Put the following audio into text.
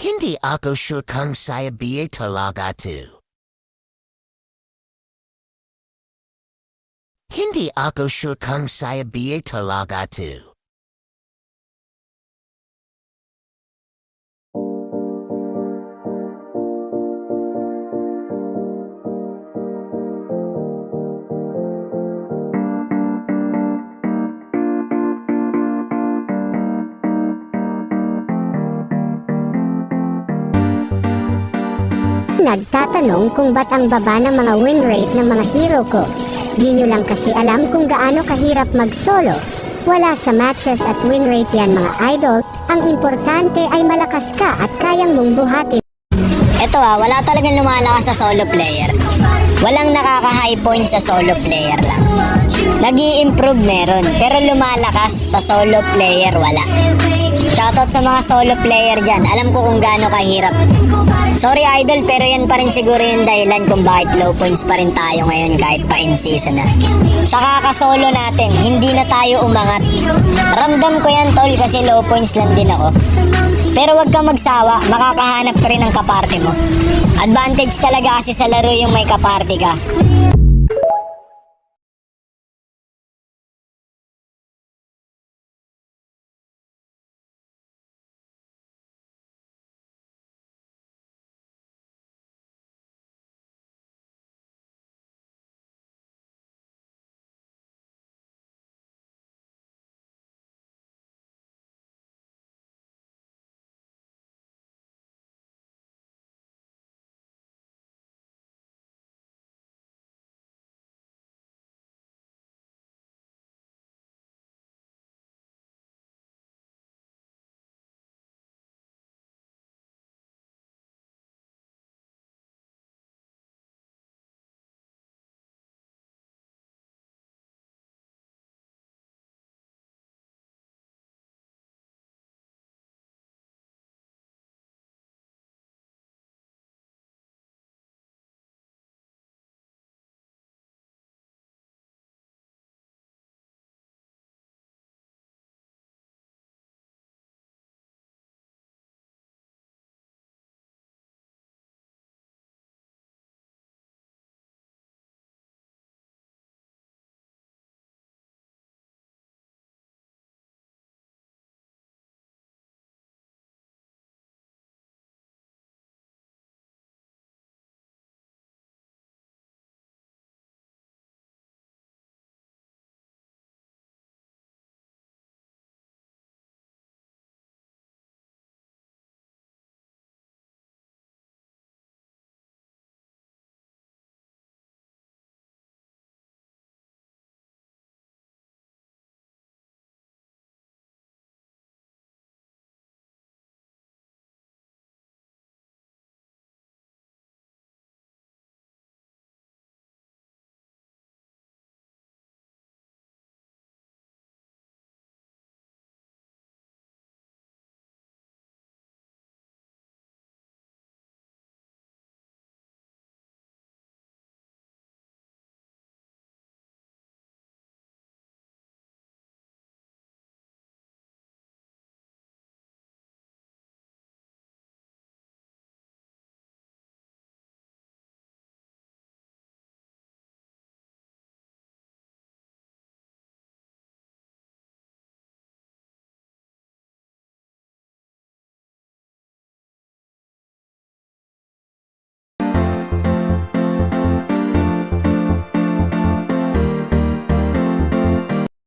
Hindi ako sure kung saya biya talaga to. Hindi ako sure kung saya biya talaga to. Nagtatanong kung ba't ang baba ng mga win rate ng mga hero ko. Di nyo lang kasi alam kung gaano kahirap mag-solo. Wala sa matches at win rate yan mga idol. Ang importante ay malakas ka at kayang mong buhatin. Eto wala talagang lumalakas sa solo player. Walang nakaka-high points sa solo player lang. Nag-i-improve meron, pero lumalakas sa solo player wala. Shoutout sa mga solo player dyan. Alam ko kung gaano kahirap. Sorry idol, pero yan pa rin siguro yung dahilan kung bakit low points pa rin tayo ngayon kahit pa in season na. Sa kakasolo natin, hindi na tayo umangat. Ramdam ko yan tol kasi low points lang din ako. Pero wag kang magsawa, makakahanap ka rin ng kaparty mo. Advantage talaga kasi sa laro yung may kaparty ka.